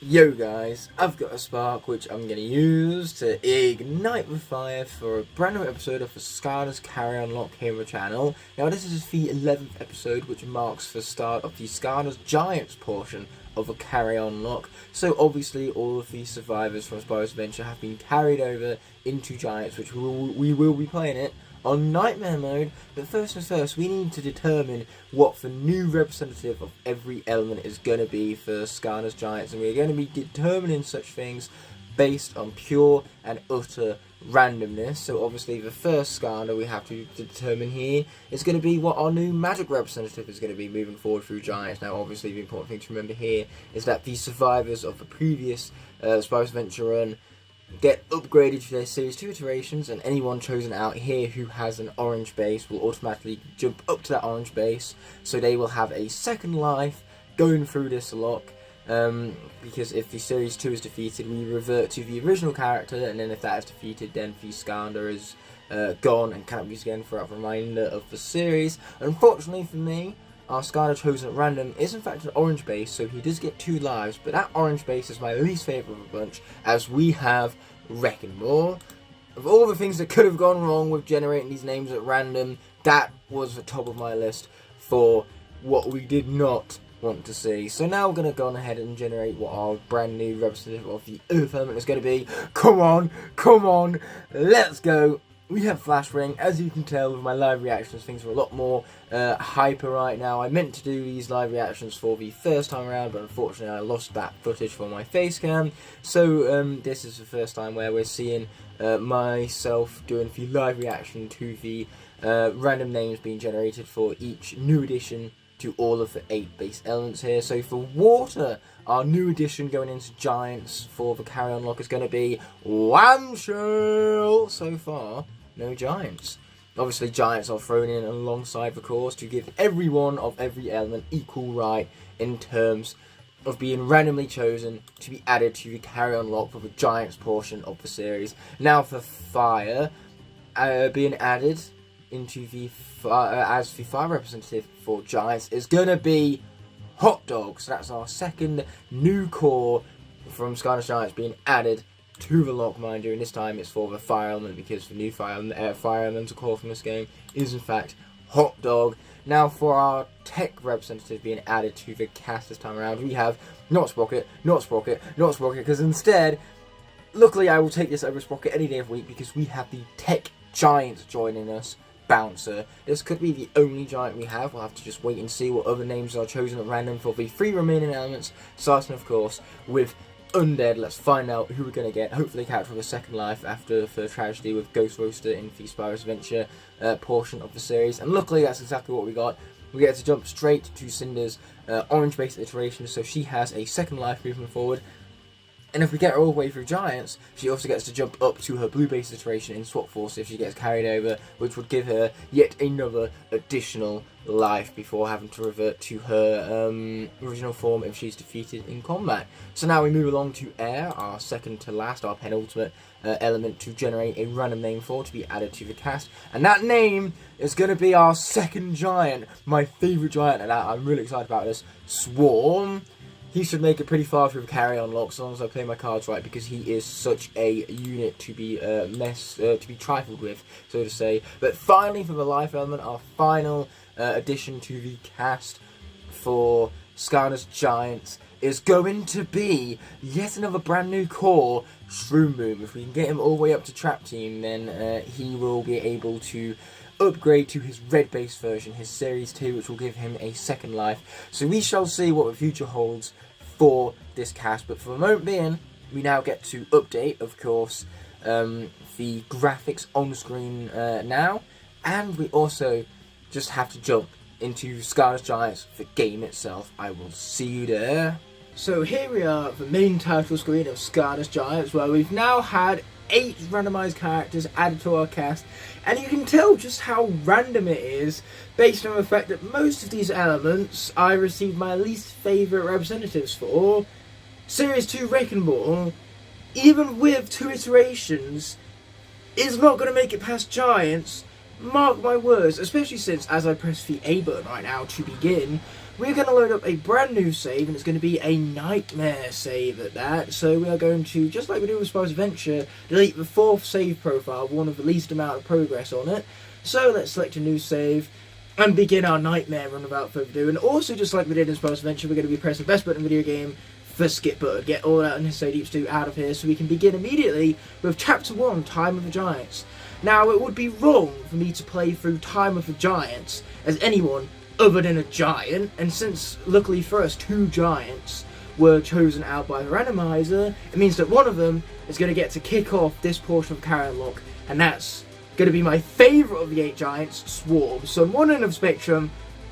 Yo guys, I've got a spark which I'm going to use to ignite the fire for a brand new episode of the Skylanders carryon Locke here on the channel. Now this is the 11th episode, which marks the start of the Skylanders Giants portion of the carryon Locke. So obviously all of the survivors from Spyro's Adventure have been carried over into Giants, which we will be playing it on Nightmare mode. But first things first, we need to determine what the new representative of every element is going to be for Skylanders Giants, and we're going to be determining such things based on pure and utter randomness. So obviously the first Skylander we have to determine here is going to be what our new magic representative is going to be moving forward through Giants. Now obviously the important thing to remember here is that the survivors of the previous Spyro's Adventure run get upgraded to their Series 2 iterations, and anyone chosen out here who has an orange base will automatically jump up to that orange base, so they will have a second life going through this Locke. Because if the Series 2 is defeated, we revert to the original character, and then if that is defeated, then the Skylander is gone and cannot be used again throughout the remainder of the series. Unfortunately for me, our Skylander chosen at random is in fact an orange base, so he does get 2 lives, but that orange base is my least favourite of the bunch, as we have Wrecking Ball. Of all the things that could have gone wrong with generating these names at random, that was the top of my list for what we did not want to see. So now we're going to go on ahead and generate what our brand new representative of the Earth element is going to be. Come on, let's go. We have Flash Ring. As you can tell with my live reactions, things are a lot more hyper right now. I meant to do these live reactions for the first time around, but unfortunately I lost that footage for my face cam. So this is the first time where we're seeing myself doing the live reaction to the random names being generated for each new addition to all of the 8 base elements here. So for water, our new addition going into Giants for the carryon Locke is going to be Whamshell. So far, no Giants. Obviously, Giants are thrown in alongside the course to give everyone of every element equal right in terms of being randomly chosen to be added to the carryon Locke for the Giants portion of the series. Now for fire, being added into the as the fire representative for Giants is going to be Hot Dog. So that's our second new core from Skylanders Giants being added to the Locke, mind you, and this time it's for the fire element, because the new fire elemental core from this game is in fact Hot Dog. Now for our tech representative being added to the cast this time around, we have not Sprocket, because instead, luckily I will take this over Sprocket any day of the week, because we have the tech giant joining us, Bouncer. This could be the only giant we have. We'll have to just wait and see what other names are chosen at random for the 3 remaining elements, starting of course with Undead. Let's find out who we're going to get. Hopefully a character with a second life after the tragedy with Ghost Roaster in the Spyro's Adventure portion of the series, and luckily that's exactly what we got. We get to jump straight to Cinder's orange based iteration, so she has a second life moving forward. And if we get her all the way through Giants, she also gets to jump up to her blue-based iteration in Swap Force if she gets carried over, which would give her yet another additional life before having to revert to her original form if she's defeated in combat. So now we move along to Air, our second to last, our penultimate element to generate a random name for to be added to the cast. And that name is going to be our second giant, my favourite giant, and I'm really excited about this, Swarm. He should make it pretty far through the carryon Locke, as long as I play my cards right, because he is such a unit to be trifled with, so to say. But finally, for the life element, our final addition to the cast for Skylanders Giants is going to be yet another brand new core, Shroom Boom. If we can get him all the way up to Trap Team, then he will be able to upgrade to his red base version, his Series 2, which will give him a second life. So we shall see what the future holds for this cast, but for the moment being, we now get to update, of course, the graphics on screen now, and we also just have to jump into Skylanders Giants, the game itself. I will see you there. So here we are at the main title screen of Skylanders Giants, where we've now had 8 randomized characters added to our cast, and you can tell just how random it is based on the fact that most of these elements I received my least favourite representatives for. Series 2 Wrecking Ball, even with 2 iterations, is not going to make it past Giants. Mark my words, especially since, as I press the A button right now to begin, we're going to load up a brand new save, and it's going to be a nightmare save at that. So we are going to, just like we do with Spyro's Adventure, delete the 4th save profile, one with the least amount of progress on it. So let's select a new save and begin our nightmare run without further ado. And also, just like we did in Spyro's Adventure, we're going to be pressing the best button in the video game, the skip button. Get all that unnecessary deep stew out of here so we can begin immediately with Chapter 1, Time of the Giants. Now, it would be wrong for me to play through Time of the Giants as anyone other than a giant, and since, luckily for us, 2 giants were chosen out by the randomizer, it means that one of them is going to get to kick off this portion of carryon Locke, and that's going to be my favourite of the 8 giants, Swarm. So on one end of the spectrum,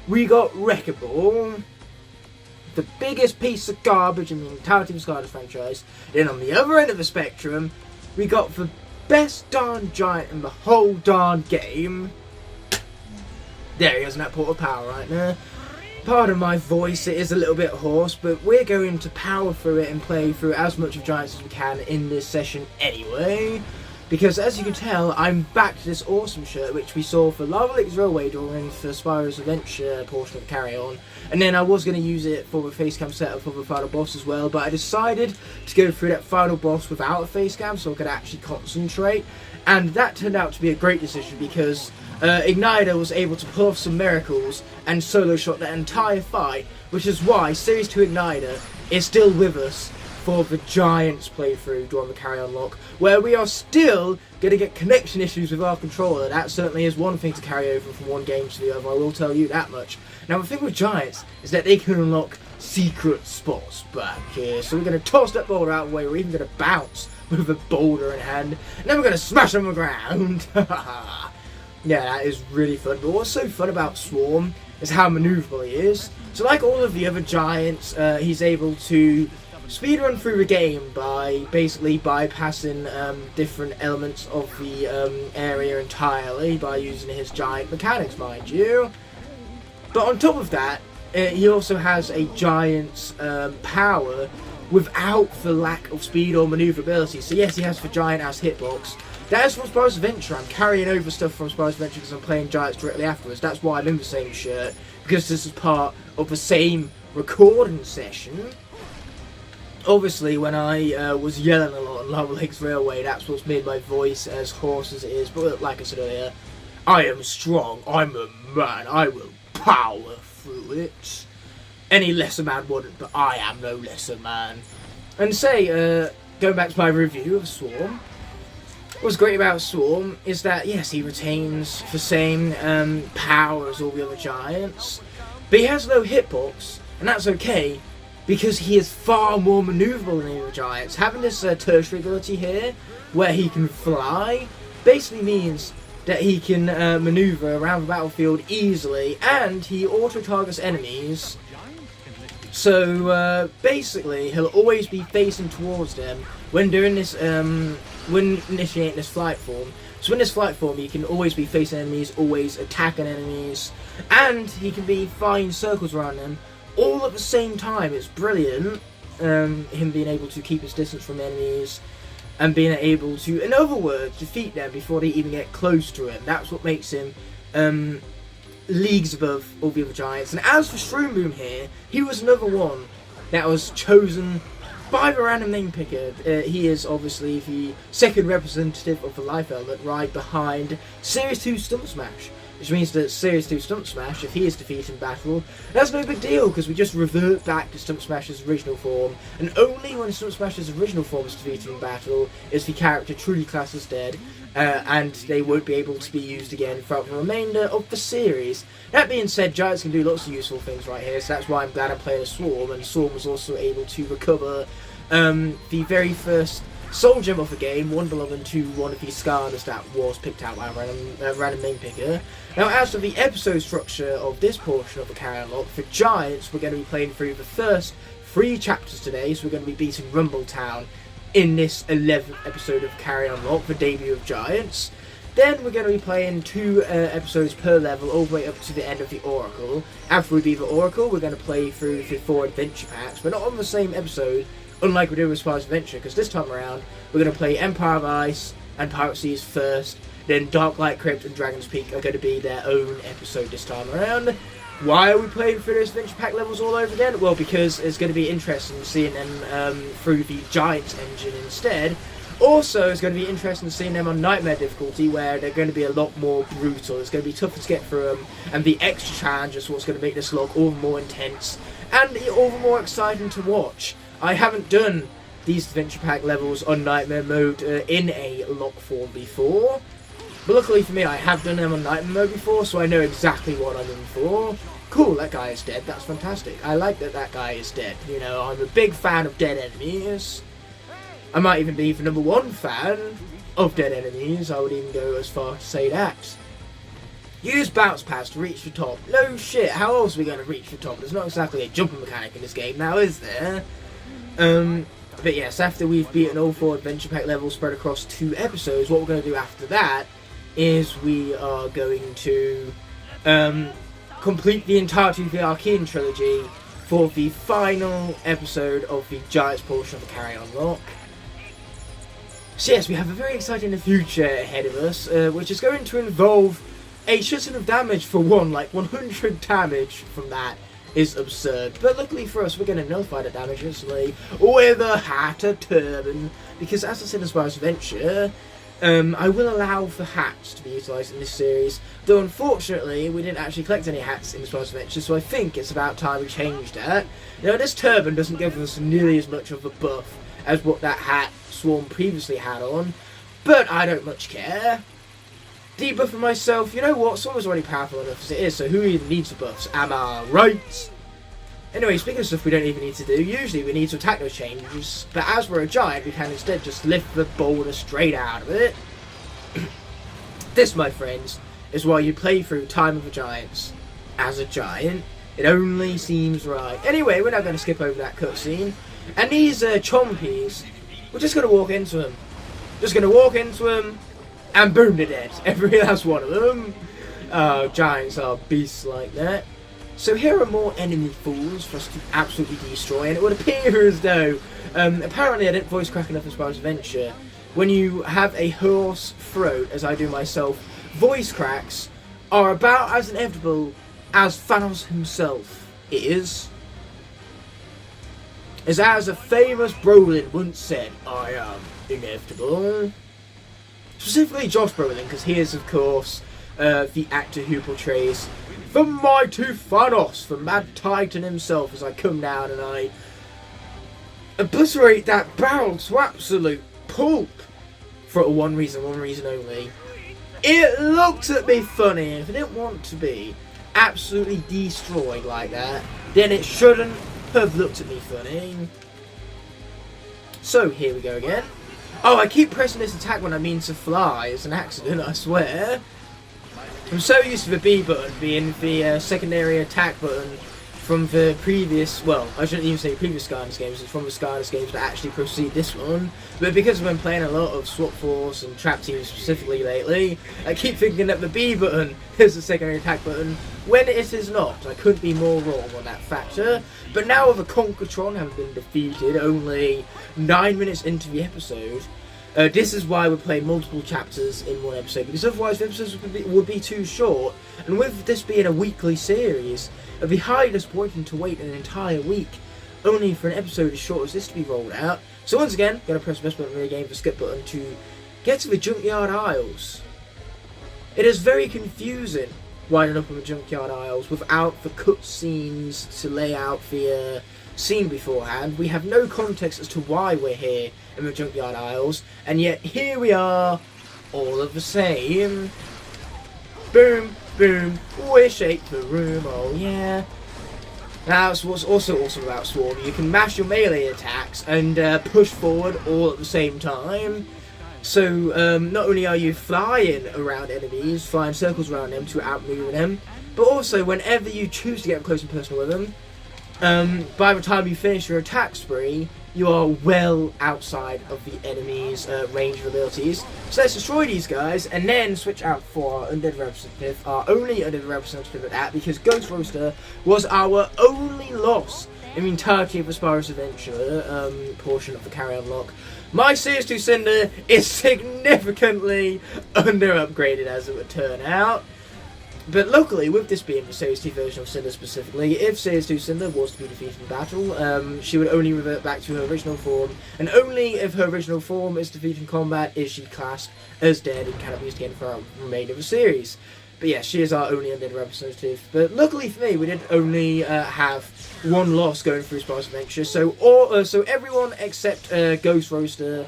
we got Wrecking Ball, the biggest piece of garbage in the entirety of the Skylanders franchise. Then on the other end of the spectrum, we got the best darn giant in the whole darn game. There he is in that port of power right now. Pardon my voice, it is a little bit hoarse, but we're going to power through it and play through as much of Giants as we can in this session anyway. Because as you can tell, I'm back to this awesome shirt which we saw for Lava Lake's Railway during the Spyro's Adventure portion of Carry On. And then I was going to use it for the facecam setup for the final boss as well, but I decided to go through that final boss without a facecam so I could actually concentrate. And that turned out to be a great decision because Igknight was able to pull off some miracles and solo shot that entire fight, which is why Series 2 Igknight is still with us for the Giants playthrough during the Carry On Locke, where we are still going to get connection issues with our controller. That certainly is one thing to carry over from one game to the other, I will tell you that much. Now the thing with Giants is that they can unlock secret spots back here, so we're going to toss that boulder out of the way, we're even going to bounce with a boulder in hand, and then we're going to smash on the ground. Yeah, that is really fun. But what's so fun about Swarm is how maneuverable he is. So like all of the other giants, he's able to speedrun through the game by basically bypassing different elements of the area entirely by using his giant mechanics, mind you. But on top of that, he also has a giant's power without the lack of speed or maneuverability. So yes, he has the giant as hitbox. That is from Spyro's Adventure. I'm carrying over stuff from Spyro's Adventure because I'm playing Giants directly afterwards. That's why I'm in the same shirt, because this is part of the same recording session. Obviously, when I was yelling a lot on Lava Lake's Railway, that's what's made my voice as hoarse as it is. But like I said earlier, I am strong. I'm a man. I will power through it. Any lesser man wouldn't, but I am no lesser man. And say, going back to my review of Swarm, what's great about Swarm is that, yes, he retains the same power as all the other giants, but he has no hitbox, and that's okay, because he is far more maneuverable than the other giants. Having this tertiary ability here, where he can fly, basically means that he can maneuver around the battlefield easily, and he auto-targets enemies. So basically, he'll always be facing towards them when doing this, when initiating this flight form. So in this flight form, he can always be facing enemies, always attacking enemies, and he can be flying circles around them all at the same time. It's brilliant, him being able to keep his distance from enemies and being able to, in other words, defeat them before they even get close to him. That's what makes him leagues above all the other giants. And as for Shroom Boom here, he was another one that was chosen by the random name picker. He is obviously the second representative of the life element, right behind Series 2 Stump Smash, which means that Series 2 Stump Smash, if he is defeated in battle, that's no big deal, because we just revert back to Stump Smash's original form, and only when Stump Smash's original form is defeated in battle is the character truly classed as dead, and they won't be able to be used again throughout the remainder of the series. That being said, Giants can do lots of useful things right here, so that's why I'm glad I'm playing a Swarm, and Swarm was also able to recover the very first Soul Gem of the game, one belonging to one of the Skylanders that was picked out by a random name picker. Now, as for the episode structure of this portion of the Carryon Locke, for Giants, we're going to be playing through the first 3 chapters today, so we're going to be beating Rumble Town in this 11th episode of Carryon Locke, the debut of Giants. Then we're going to be playing 2 episodes per level, all the way up to the end of the Oracle. After we beat the Oracle, we're going to play through the 4 adventure packs, but not on the same episode, unlike we did with Spyro's Adventure, because this time around, we're going to play Empire of Ice and Pirate Seas first, then Dark Light Crypt and Dragon's Peak are going to be their own episode this time around. Why are we playing through those adventure pack levels all over again? Well, because it's going to be interesting seeing them through the Giants engine instead. Also, it's going to be interesting seeing them on Nightmare difficulty, where they're going to be a lot more brutal. It's going to be tougher to get through them, and the extra challenge is what's going to make this log all the more intense and all the more exciting to watch. I haven't done these adventure pack levels on Nightmare mode in a lock form before, but luckily for me, I have done them on Nightmare mode before, so I know exactly what I'm in for. Cool, that guy is dead. That's fantastic. I like that guy is dead. You know, I'm a big fan of dead enemies. I might even be the #1 fan of dead enemies. I would even go as far to say that. Use bounce pads to reach the top. No shit, how else are we going to reach the top? There's not exactly a jumping mechanic in this game now, is there? But yes, after we've beaten all 4 adventure pack levels spread across 2 episodes, what we're going to do after that is we are going to complete the entirety of the Archean trilogy for the final episode of the Giants portion of the Carryon Locke. So yes, we have a very exciting future ahead of us, which is going to involve a shitton of damage for one. Like 100 damage from that is absurd. But luckily for us, we're going to nullify the damage instantly with a hat, a turban, because as I said in Spyro's Adventure, I will allow for hats to be utilised in this series, though unfortunately we didn't actually collect any hats in Spyro's Adventure, so I think it's about time we changed that. Now this turban doesn't give us nearly as much of a buff as what that hat Swarm previously had on, but I don't much care. Debuffing myself, you know what, Swarm's already powerful enough as it is, so who even needs the buffs, am I right? Anyway, speaking of stuff we don't even need to do, usually we need to attack those changes, but as we're a giant, we can instead just lift the boulder straight out of it. This, my friends, is why you play through Time of the Giants as a giant. It only seems right. Anyway, we're now going to skip over that cutscene, and these chompies, we're just going to walk into them. Just going to walk into them, and boom, they're dead. Every last one of them. Giants are beasts like that. So here are more enemy fools for us to absolutely destroy, and it would appear as though, apparently I didn't voice crack enough as Spyro's Adventure, when you have a hoarse throat, as I do myself, voice cracks are about as inevitable as Thanos himself is. As a famous Brolin once said, I am inevitable. Specifically Josh Brolin, because he is, of course, the actor who portrays the mighty Thanos, the Mad Titan himself, as I come down and I obliterate that barrel to absolute pulp. For one reason only. It looked at me funny. If it didn't want to be absolutely destroyed like that, then it shouldn't have looked at me funny. So here we go again. Oh, I keep pressing this attack when I mean to fly. It's an accident, I swear. I'm so used to the B button being the secondary attack button from the previous, well, I shouldn't even say previous Skylanders games, it's from the Skylanders games that actually precede this one. But because I've been playing a lot of Swap Force and Trap Team specifically lately, I keep thinking that the B button is the secondary attack button, when it is not. I couldn't be more wrong on that factor. But now with the Conkertron having been defeated only 9 minutes into the episode, this is why we're playing multiple chapters in one episode, because otherwise the episodes would be too short. And with this being a weekly series, it would be highly disappointing to wait an entire week only for an episode as short as this to be rolled out. So once again, I'm going to press the best button in the game, the skip button, to get to the Junkyard Isles. It is very confusing winding up on the Junkyard Isles without the cutscenes to lay out the scene beforehand. We have no context as to why we're here in the Junkyard Isles, and yet here we are, all of the same. Boom, boom, we shake the room, oh yeah. Now, what's also awesome about Swarm, you can mash your melee attacks and push forward all at the same time. So, not only are you flying around enemies, flying circles around them to outmaneuver them, but also whenever you choose to get up close and personal with them, by the time you finish your attack spree, you are well outside of the enemy's range of abilities. So let's destroy these guys and then switch out for our undead representative, our only undead representative at that, because Ghost Roaster was our only loss in the entirety of the Spyro's Adventure portion of the Carryon Locke. My CS2 Cinder is significantly under upgraded, as it would turn out. But luckily, with this being the Series 2 version of Cinder specifically, if Series 2 Cinder was to be defeated in battle, she would only revert back to her original form, and only if her original form is defeated in combat is she classed as dead and cannot be used again for the remainder of the series. But yeah, she is our only undead representative. But luckily for me, we did only have one loss going through Spice Adventure, so everyone except Ghost Roaster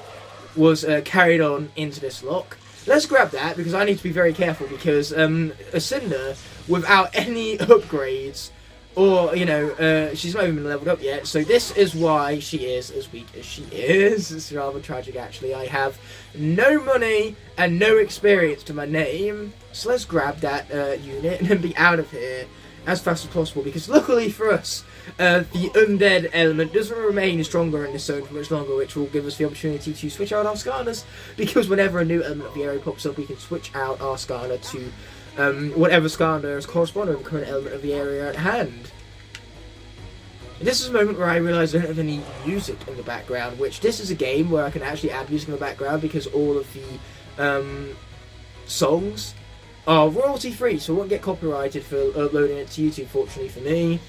was carried on into this lock. Let's grab that, because I need to be very careful, because a Cinder, without any upgrades, or, you know, she's not even been leveled up yet, so this is why she is as weak as she is. It's rather tragic, actually. I have no money and no experience to my name, so let's grab that unit and be out of here as fast as possible, because luckily for us, the undead element doesn't remain stronger in this zone for much longer, which will give us the opportunity to switch out our Skylanders, because whenever a new element of the area pops up, we can switch out our Skylander to whatever Skylander is corresponding with the current element of the area at hand. This is a moment where I realise I don't have any music in the background, which this is a game where I can actually add music in the background, because all of the songs are royalty free, so I won't get copyrighted for uploading it to YouTube, fortunately for me.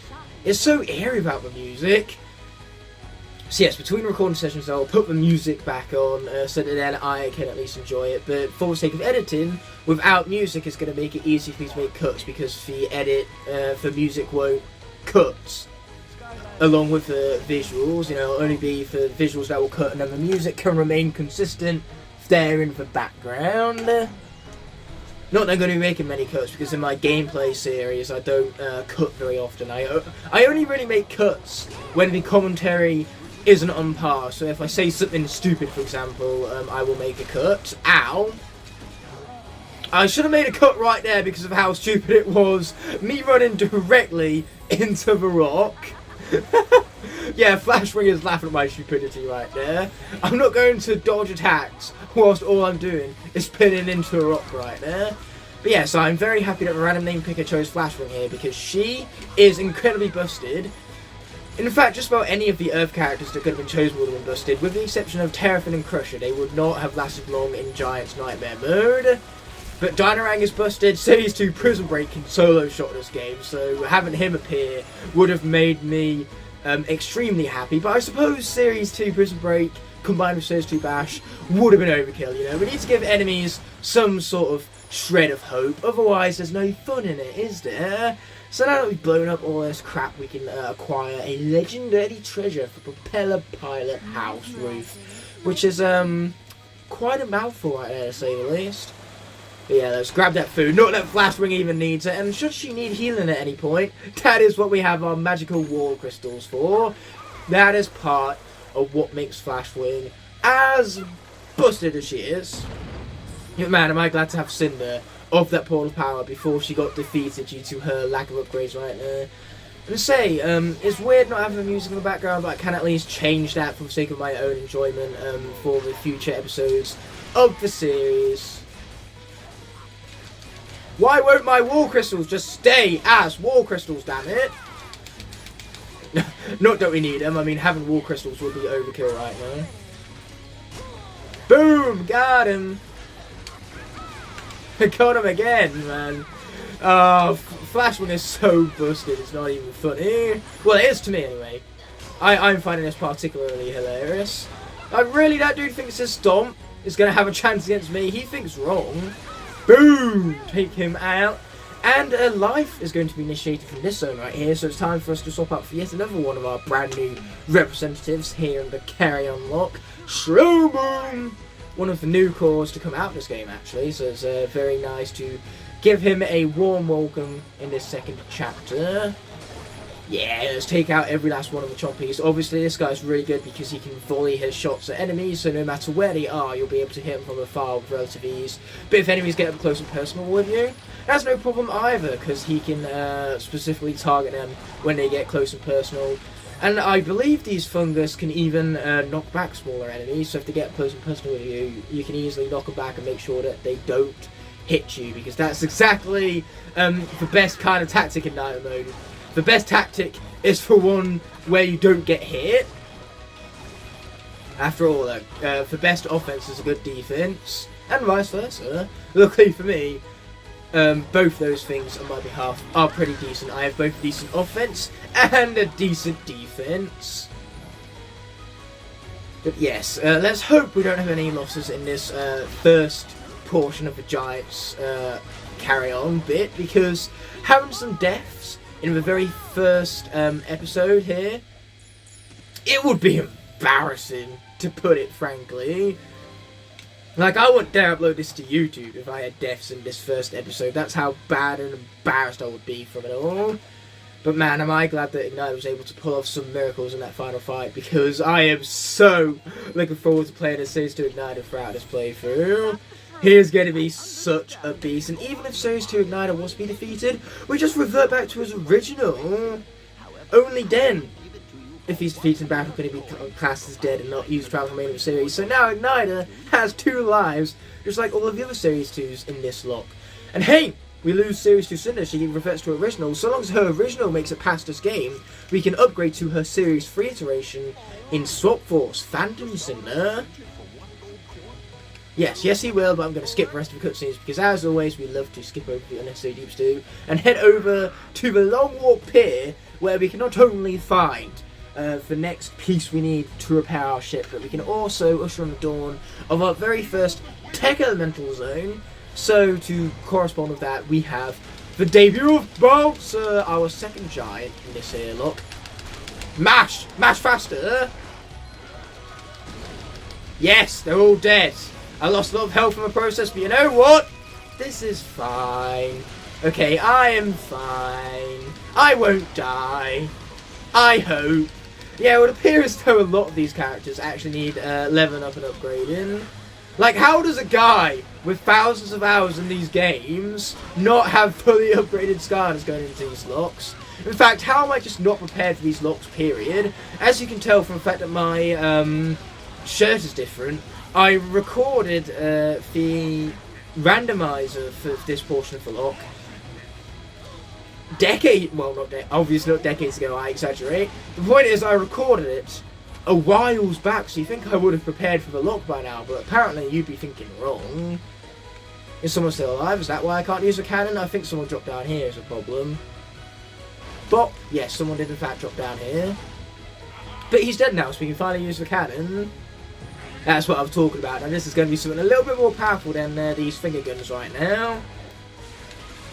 It's so eerie about the music. So yes, between recording sessions I'll put the music back on so that then I can at least enjoy it, but for the sake of editing, without music it's going to make it easy for me to make cuts, because the edit for music won't cut along with the visuals. You know, it'll only be for visuals that will cut, and then the music can remain consistent there in the background. Not that I'm going to be making many cuts, because in my gameplay series I don't cut very often. I only really make cuts when the commentary isn't on par. So if I say something stupid, for example, I will make a cut. Ow! I should have made a cut right there because of how stupid it was. Me running directly into the rock. Yeah, Flashwing is laughing at my stupidity right there. I'm not going to dodge attacks whilst all I'm doing is spinning into a rock right there. But yeah, so I'm very happy that the random name picker chose Flashwing here, because she is incredibly busted. In fact, just about any of the Earth characters that could have been chosen would have been busted, with the exception of Terrafin and Crusher. They would not have lasted long in Giant's Nightmare mode. But Dynarang is busted. Series 2 Prison Break can solo shot this game, so having him appear would have made me extremely happy. But I suppose Series 2 Prison Break combined with Series 2 Bash would have been overkill, you know. We need to give enemies some sort of shred of hope, otherwise there's no fun in it, is there? So now that we've blown up all this crap, we can acquire a legendary treasure for Propeller Pilot House Roof, which is quite a mouthful right there, to say the least. But yeah, let's grab that food. Not that Flashwing even needs it, and should she need healing at any point, that is what we have our magical wall crystals for. That is part of what makes Flashwing as busted as she is. Man, am I glad to have Cinder of that portal power before she got defeated due to her lack of upgrades right there. And to say, it's weird not having the music in the background, but I can at least change that for the sake of my own enjoyment for the future episodes of the series. Why won't my wall crystals just stay as wall crystals, damn it? Not that we need them, I mean having wall crystals would be overkill right now. Boom! Got him! Got him again, man. Flashwing is so busted, it's not even funny. Well, it is to me anyway. I'm finding this particularly hilarious. Really, that dude thinks his Stomp is going to have a chance against me? He thinks wrong. Boom! Take him out. And a life is going to be initiated from this zone right here, so it's time for us to swap out for yet another one of our brand new representatives here in the carryon Locke. Showboom! One of the new cores to come out of this game, actually, so it's very nice to give him a warm welcome in this second chapter. Yeah, let's take out every last one of the chompies. Obviously, this guy's really good because he can volley his shots at enemies, so no matter where they are, you'll be able to hit them from afar with relative ease. But if enemies get up close and personal with you, that's no problem either, because he can specifically target them when they get close and personal. And I believe these fungus can even knock back smaller enemies, so if they get close and personal with you, you can easily knock them back and make sure that they don't hit you, because that's exactly the best kind of tactic in Night Mode. The best tactic is for one where you don't get hit. After all, the best offense is a good defense, and vice versa. Luckily for me, both those things on my behalf are pretty decent. I have both a decent offense and a decent defense. But yes, let's hope we don't have any losses in this first portion of the Giants carry-on bit, because having some deaths in the very first episode here, it would be embarrassing, to put it frankly. Like, I wouldn't dare upload this to YouTube if I had deaths in this first episode. That's how bad and embarrassed I would be from it all. But man, am I glad that Igknight was able to pull off some miracles in that final fight, because I am so looking forward to playing as Series 2 Ignited throughout this playthrough. He is going to be such a beast, and even if Series 2 Ignited was to be defeated, we just revert back to his original. Only then, if he's defeated in battle, can he be classed as dead and not use travel from the series. So now Ignitor has 2 lives, just like all of the other Series 2s in this lock. And hey, we lose Series 2 Cinder, she reverts to her original. So long as her original makes it past this game, we can upgrade to her Series 3 iteration in Swap Force, Phantom Cinder. Yes, he will, but I'm going to skip the rest of the cutscenes, because as always, we love to skip over the unnecessary dupes too, and head over to the Long Walk Pier, where we can not only find the next piece we need to repair our ship, but we can also usher in the dawn of our very first Tech Elemental Zone. So, to correspond with that, we have the debut of Bouncer, our second giant in this here look. Mash faster! Yes, they're all dead. I lost a lot of health in the process, but you know what? This is fine. Okay, I am fine. I won't die. I hope. Yeah, it would appear as though a lot of these characters actually need leveling up and upgrading. Like, how does a guy with thousands of hours in these games not have fully upgraded Skylanders going into these locks? In fact, how am I just not prepared for these locks, period? As you can tell from the fact that my shirt is different, I recorded the randomizer for this portion of the lock obviously not decades ago, I exaggerate. The point is, I recorded it a whiles back, so you think I would have prepared for the lock by now, but apparently you'd be thinking wrong. Is someone still alive? Is that why I can't use a cannon? I think someone dropped down here is a problem. But, yes, someone did in fact drop down here. But he's dead now, so we can finally use the cannon. That's what I was talking about. Now this is going to be something a little bit more powerful than these finger guns right now.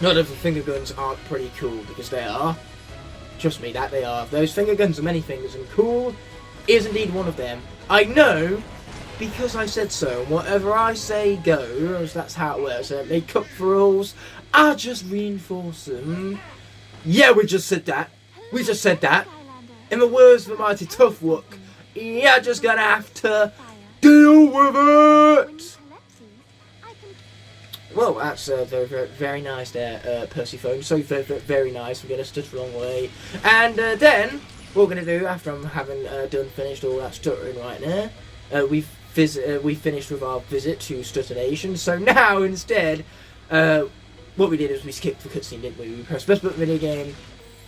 Not that the finger guns aren't pretty cool, because they are. Trust me, that they are. Those finger guns are many things, and cool is indeed one of them. I know, because I said so. Whatever I say goes, that's how it works. I don't make up for rules, I just reinforce them. Yeah, we just said that. We just said that. In the words of the mighty Tough Look, you're just gonna have to deal with it! Well, that's very nice there, Persephone. So very nice. We're going to stutter a long way. And then, what we're going to do, after I'm having finished all that stuttering right now, we finished with our visit to Stutter Nation. So now, instead, what we did is we skipped the cutscene, didn't we? We pressed best button video game,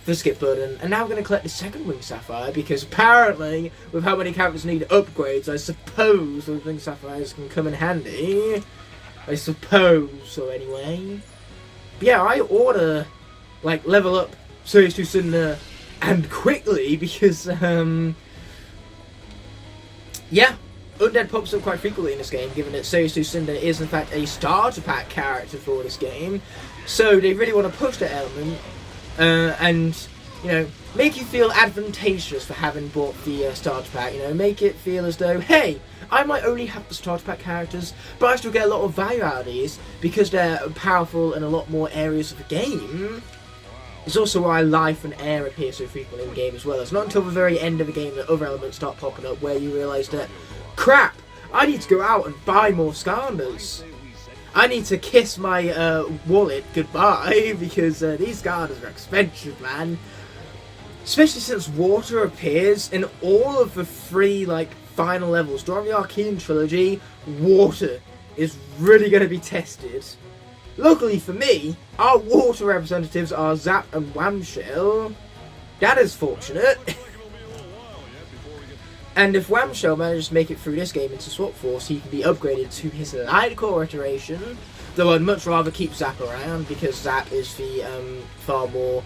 the skip button, and now we're going to collect the second Wing Sapphire, because apparently, with how many characters need upgrades, I suppose those Wing Sapphires can come in handy. I suppose so, anyway. But yeah, I oughta, like, level up Series 2 Cinder and quickly, because, yeah, Undead pops up quite frequently in this game, given that Series 2 Cinder is, in fact, a starter pack character for this game. So they really want to push that element, and, you know, make you feel advantageous for having bought the starter pack, you know, make it feel as though, hey, I might only have the starter pack characters, but I still get a lot of value out of these, because they're powerful in a lot more areas of the game. It's also why life and air appear so frequently in the game as well. It's not until the very end of the game that other elements start popping up, where you realise that, crap, I need to go out and buy more Skylanders. I need to kiss my wallet goodbye, because these Skylanders are expensive, man. Especially since water appears in all of the 3, like, final levels. During the Arcane Trilogy, water is really going to be tested. Luckily for me, our water representatives are Zap and Whamshell. That is fortunate. And if Whamshell manages to make it through this game into Swap Force, he can be upgraded to his Light Core iteration, Though I'd much rather keep Zap around because Zap is the far more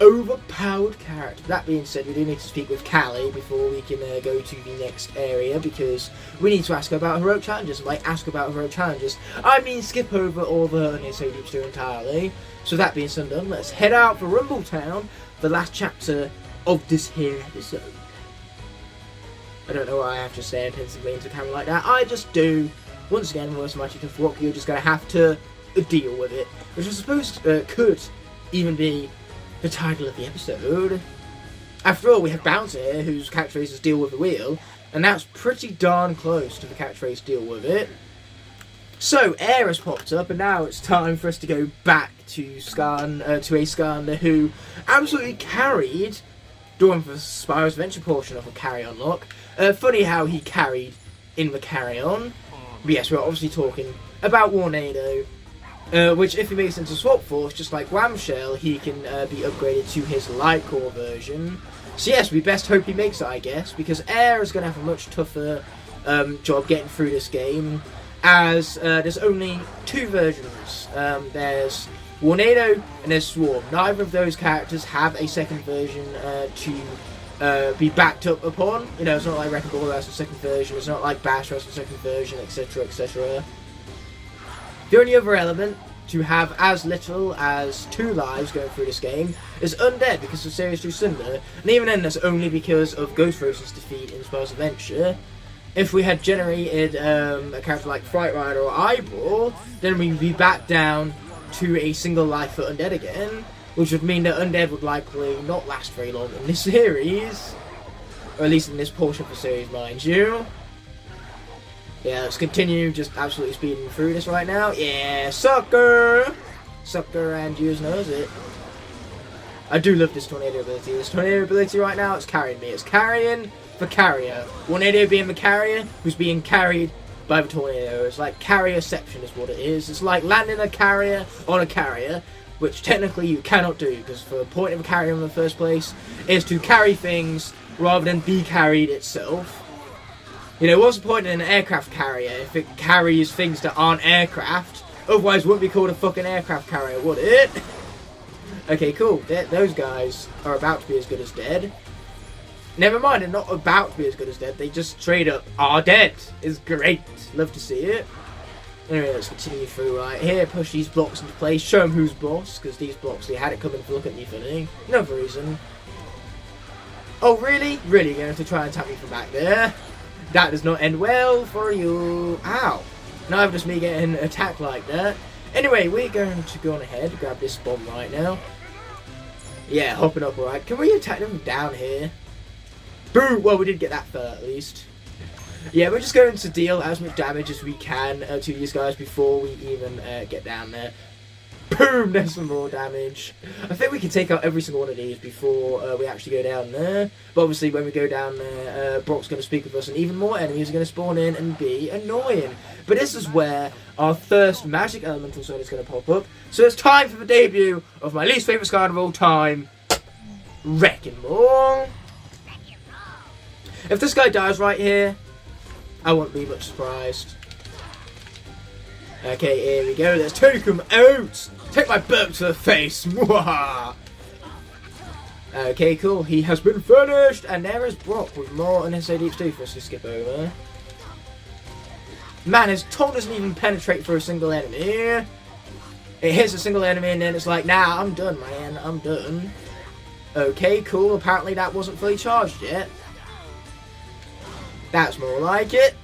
overpowered character. That being said, we do need to speak with Callie before we can go to the next area, because we need to ask her about heroic challenges. And by ask about heroic challenges, I mean skip over all the unnecessary deep stew entirely. So that being said and done, let's head out for Rumbletown, the last chapter of this here episode. I don't know why I have to stare intensively into the camera like that. I just do. Once again, worst mighty tough rock, you're just going to have to deal with it. Which I suppose could even be the title of the episode. After all, we have Bouncer here, whose catchphrase is deal with the wheel, and that's pretty darn close to the catchphrase deal with it. So, Air has popped up, and now it's time for us to go back to a Skylander who absolutely carried during the Spyro's Adventure portion of a carryon Locke. Funny how he carried in the carryon. But yes, we're obviously talking about Warnado. Which, if he makes into Swap Force, just like Whamshell, he can be upgraded to his Light Core version. So yes, we best hope he makes it, I guess, because Air is going to have a much tougher job getting through this game, as there's only two versions. There's Warnado and there's Swarm. Neither of those characters have a second version to be backed up upon. You know, it's not like Wrecking Ball has a second version, it's not like Bash has a second version, etc, etc. The only other element to have as little as 2 lives going through this game is Undead, because of Series 2 Cinder, and even then that's only because of Ghost Rose's defeat in Spyro's Adventure. If we had generated a character like Fright Rider or Eyeball, then we'd be back down to a single life for Undead again, which would mean that Undead would likely not last very long in this series, or at least in this portion of the series, mind you. Yeah, let's continue just absolutely speeding through this right now. Yeah, sucker! Sucker and Hughes knows it. I do love this tornado ability. This tornado ability right now, it's carrying me. It's carrying the carrier. Warnado being the carrier who's being carried by the tornado. It's like carrierception is what it is. It's like landing a carrier on a carrier, which technically you cannot do, because the point of a carrier in the first place is to carry things rather than be carried itself. You know, what's the point in an aircraft carrier if it carries things that aren't aircraft? Otherwise, it wouldn't be called a fucking aircraft carrier, would it? Okay, cool. Those guys are about to be as good as dead. Never mind, they're not about to be as good as dead. They just straight up are dead. It's great. Love to see it. Anyway, let's continue through right here. Push these blocks into place. Show them who's boss, because these blocks, they had it coming to look at me funny. No reason. Oh, really? Really going to try and tap me from back there? That does not end well for you. Ow. Neither does me getting attacked like that. Anyway, we're going to go on ahead, grab this bomb right now. Yeah, hopping up alright. Can we attack them down here? Boom! Well, we did get that far at least. Yeah, we're just going to deal as much damage as we can to these guys before we even get down there. Boom! There's some more damage. I think we can take out every single one of these before we actually go down there. But obviously, when we go down there, Brock's going to speak with us, and even more enemies are going to spawn in and be annoying. But this is where our first magic elemental zone is going to pop up. So it's time for the debut of my least favourite Skylander of all time, Wrecking Ball. If this guy dies right here, I won't be much surprised. Okay, here we go. Let's take him out. Take my burp to the face. Okay, cool. He has been finished. And there is Brock with more unnecessary deep stew for us to skip over. Man, his tongue doesn't even penetrate through a single enemy. It hits a single enemy and then it's like, nah, I'm done, man. I'm done. Okay, cool. Apparently that wasn't fully charged yet. That's more like it.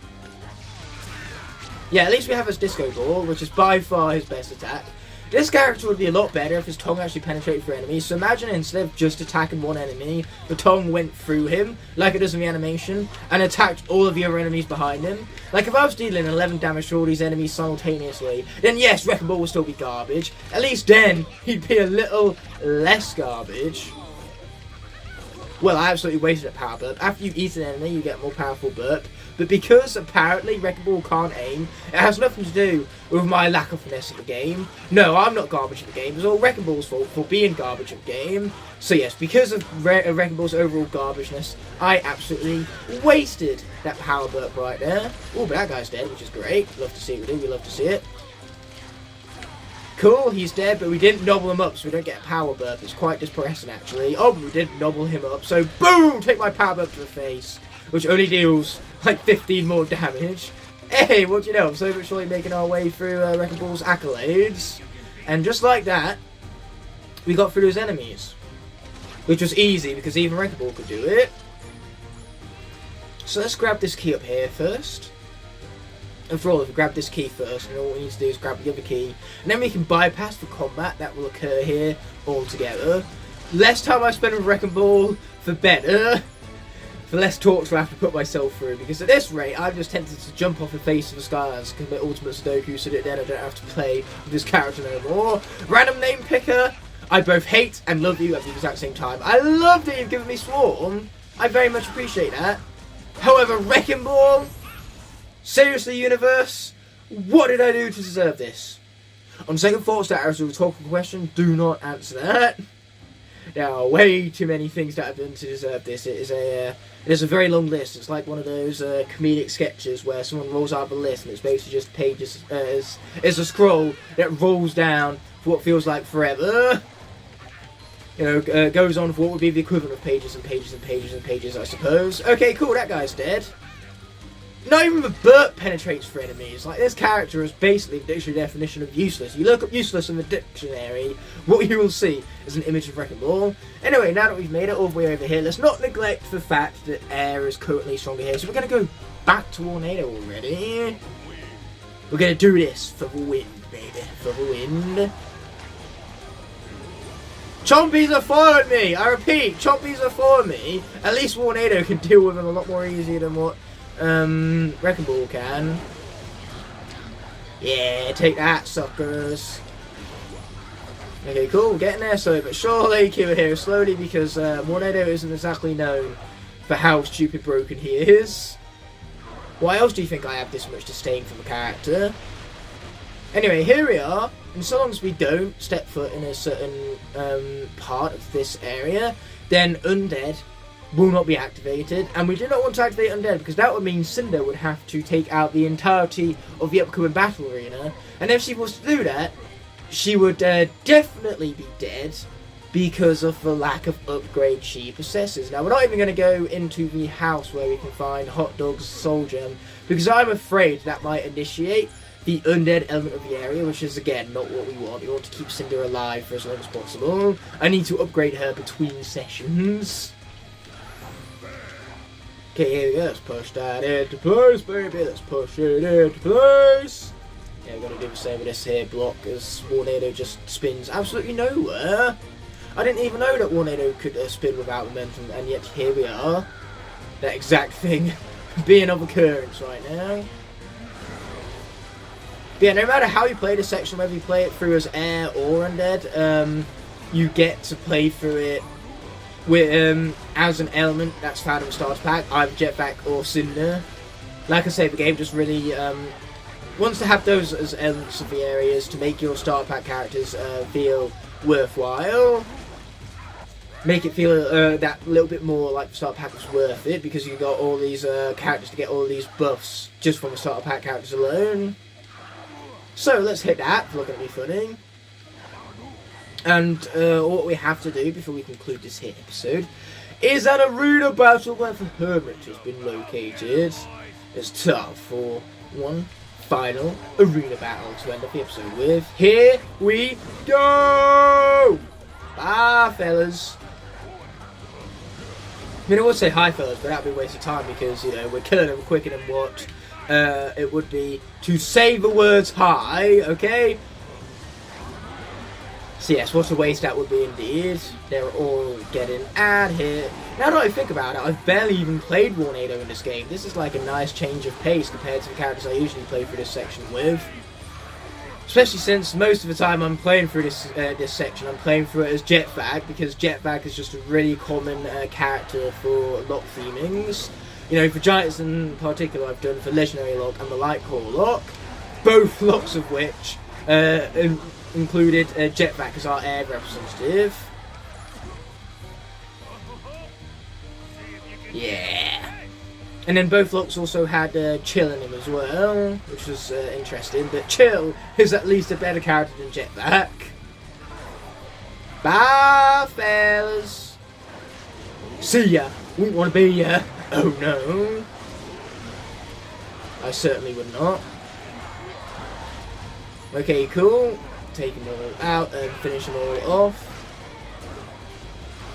Yeah, at least we have his disco ball, which is by far his best attack. This character would be a lot better if his tongue actually penetrated through enemies. So imagine instead of just attacking one enemy, the tongue went through him, like it does in the animation, and attacked all of the other enemies behind him. Like if I was dealing 11 damage to all these enemies simultaneously, then yes, Wrecking Ball would still be garbage. At least then, he'd be a little less garbage. Well, I absolutely wasted a power burp. After you eat an enemy, you get a more powerful burp. But because apparently Wrecking Ball can't aim, it has nothing to do with my lack of finesse in the game. No, I'm not garbage at the game. It's all Wrecking Ball's fault for being garbage at the game. So yes, because of Wrecking Ball's overall garbageness, I absolutely wasted that power burp right there. Oh, but that guy's dead, which is great. Love to see it, we love to see it. Cool, he's dead, but we didn't nobble him up, so we don't get a power burp. It's quite depressing, actually. Oh, but we did nobble him up, so boom! Take my power burp to the face, which only deals like 15 more damage. Hey, what do you know? I'm so much surely making our way through Wrecking Ball's accolades. And just like that, we got through those enemies. Which was easy, because even Wrecking Ball could do it. So let's grab this key up here first. And for all, if we grab this key first, and all we need to do is grab the other key, and then we can bypass the combat that will occur here altogether. Less time I spend with Wrecking Ball, for better. For less torture I have to put myself through, because at this rate, I'm just tempted to jump off the face of the Skylanders and commit ultimate Sudoku so that then I don't have to play with this character no more. Random name picker, I both hate and love you at the exact same time. I love that you've given me Swarm. I very much appreciate that. However, Wrecking Ball, seriously, universe, what did I do to deserve this? On second thoughts, that is a rhetorical question. Do not answer that. There are way too many things that I've done to deserve this. It is a very long list. It's like one of those comedic sketches where someone rolls out the list and it's basically just pages. It's a scroll that rolls down for what feels like forever. You know, goes on for what would be the equivalent of pages and pages and pages and pages, I suppose. Okay, cool, that guy's dead. Not even the burp penetrates for enemies. Like, this character is basically the dictionary definition of useless. You look up useless in the dictionary, what you will see is an image of Wrecking Ball. Anyway, now that we've made it all the way over here, let's not neglect the fact that air is currently stronger here. So we're going to go back to Tornado already. We're going to do this for the wind, baby. For the wind. Chompies are following me! I repeat, Chompies are following me. At least Tornado can deal with them a lot more easy than what Wrecking Ball can. Yeah, take that, suckers. Okay, cool, getting there slowly but surely. Keep it here slowly because Tornado isn't exactly known for how stupid broken he is. Why else do you think I have this much disdain from a character? Anyway, here we are, and so long as we don't step foot in a certain part of this area, then Undead will not be activated, and we do not want to activate Undead because that would mean Cinder would have to take out the entirety of the upcoming battle arena, and if she was to do that, she would definitely be dead because of the lack of upgrade she possesses. Now, we're not even going to go into the house where we can find Hot Dog's Soul Gem, because I'm afraid that might initiate the undead element of the area, which is, again, not what we want. We want to keep Cinder alive for as long as possible. I need to upgrade her between sessions. Okay, here we go. Let's push that into place, baby. Let's push it into place. Yeah, we're going to do the same with this here block as Tornado just spins absolutely nowhere. I didn't even know that Tornado could spin without momentum, and yet here we are. That exact thing being of occurrence right now. But yeah, no matter how you play this section, whether you play it through as air or undead, you get to play through it with as an element that's found in the starter pack, either Jetpack or Cinder. Like I say, the game just really wants to have those as elements of the areas to make your starter pack characters feel worthwhile. Make it feel that little bit more like the starter pack was worth it, because you got all these characters to get all these buffs just from the starter pack characters alone. So let's hit that, it's not going to be funny. And what we have to do before we conclude this here episode is that arena battle where the Hermit has been located. It's time for one final arena battle to end up the episode with. Here we go! Bye, fellas. I mean, I would say hi, fellas, but that would be a waste of time because, you know, we're killing them quicker than what it would be to say the words hi, okay? So yes, what a waste that would be indeed. They're all getting out here. Now that I think about it, I've barely even played Tornado in this game. This is like a nice change of pace compared to the characters I usually play through this section with. Especially since most of the time I'm playing through this section, I'm playing through it as Jetpack, because Jetpack is just a really common character for Locke themings. You know, for Giants in particular, I've done for Legendary Locke and the Light Core Locke, both Locks of which included Jetpack as our air representative. Yeah. And then both Locks also had Chill in him as well, which was interesting. But Chill is at least a better character than Jetpack. Bye, fellas. See ya. Wouldn't want to be ya. Oh no. I certainly would not. Okay, cool. Take them all out and finish them all off.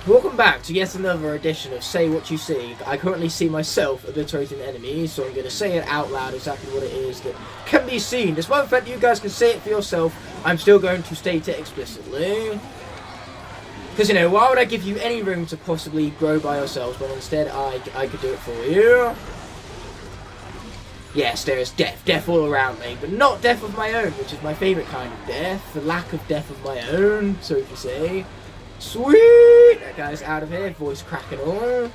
Welcome back to yet another edition of Say What You See. I currently see myself obliterating enemies, so I'm going to say it out loud exactly what it is that can be seen. Despite the fact that you guys can say it for yourself, I'm still going to state it explicitly. Because, you know, why would I give you any room to possibly grow by yourselves when instead I could do it for you? Yes, there is death. Death all around me, but not death of my own, which is my favourite kind of death. The lack of death of my own, so if you say. Sweet! That guy's out of here, voice cracking all.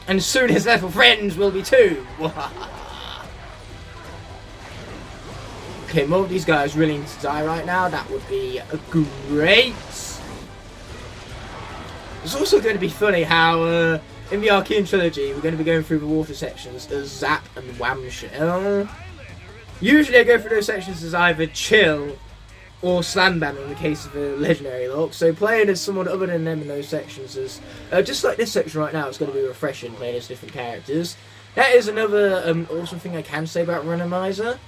And soon his little friends will be too. Okay, more of these guys really need to die right now. That would be great. It's also going to be funny how in the Arcane Trilogy we're going to be going through the water sections as Zap and Whamshell. Usually I go through those sections as either Chill or Slam Bam in the case of a legendary Locke, so playing as someone other than them in those sections is, just like this section right now, it's going to be refreshing playing as different characters. That is another awesome thing I can say about Randomizer,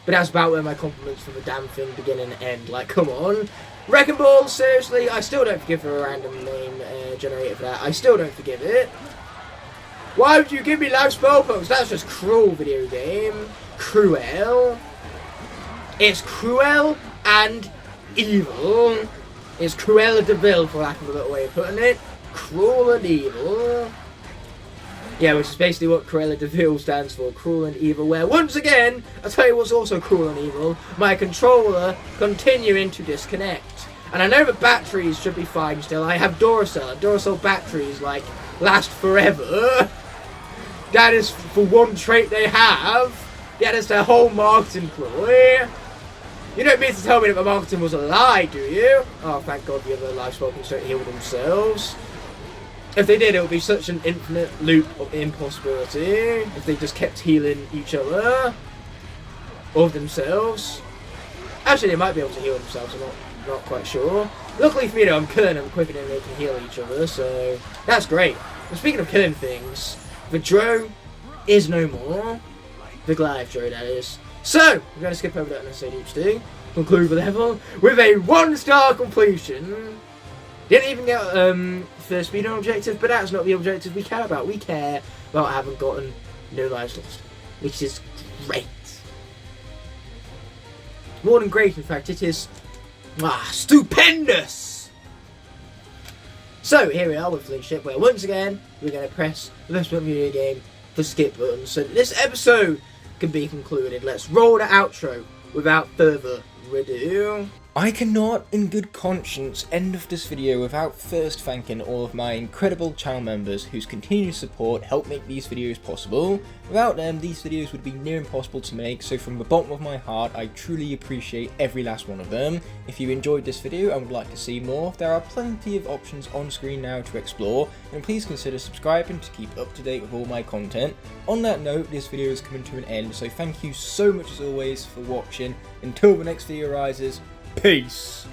but that's about where my compliments for the damn thing begin and end. Like, come on. Wrecking Ball, seriously, I still don't forgive a random name generator for that. I still don't forgive it. Why would you give me life spell pokes? That's just cruel, video game. Cruel. It's cruel and evil. It's Cruella de Vil, for lack of a better way of putting it. Cruel and evil. Yeah, which is basically what Cruella de Vil stands for. Cruel and evil. Where, once again, I'll tell you what's also cruel and evil. My controller continuing to disconnect. And I know the batteries should be fine still. I have Duracell. Duracell batteries, like, last forever. That is for one trait they have. That is their whole marketing ploy. You don't mean to tell me that the marketing was a lie, do you? Oh, thank God the other life spell don't heal themselves. If they did, it would be such an infinite loop of impossibility. If they just kept healing each other. Or themselves. Actually, they might be able to heal themselves, I'm not quite sure. Luckily for me, though, I'm killing them quicker than they can heal each other, so that's great. And speaking of killing things, the Dro is no more. The Goliath Dro, that is. So, we're going to skip over that unnecessary deep stew. Conclude the level with a 1-star completion. Didn't even get first speed on objective, but that's not the objective we care about. We care about having gotten no lives lost, which is great. More than great, in fact, it is stupendous. So here we are with Link Ship, where once again we're going to press the left button video game, the skip button, so that this episode can be concluded. Let's roll the outro without further ado. I cannot, in good conscience, end off this video without first thanking all of my incredible channel members whose continued support help make these videos possible. Without them, these videos would be near impossible to make, so from the bottom of my heart, I truly appreciate every last one of them. If you enjoyed this video and would like to see more, there are plenty of options on screen now to explore, and please consider subscribing to keep up to date with all my content. On that note, this video is coming to an end, so thank you so much as always for watching. Until the next video arises, peace!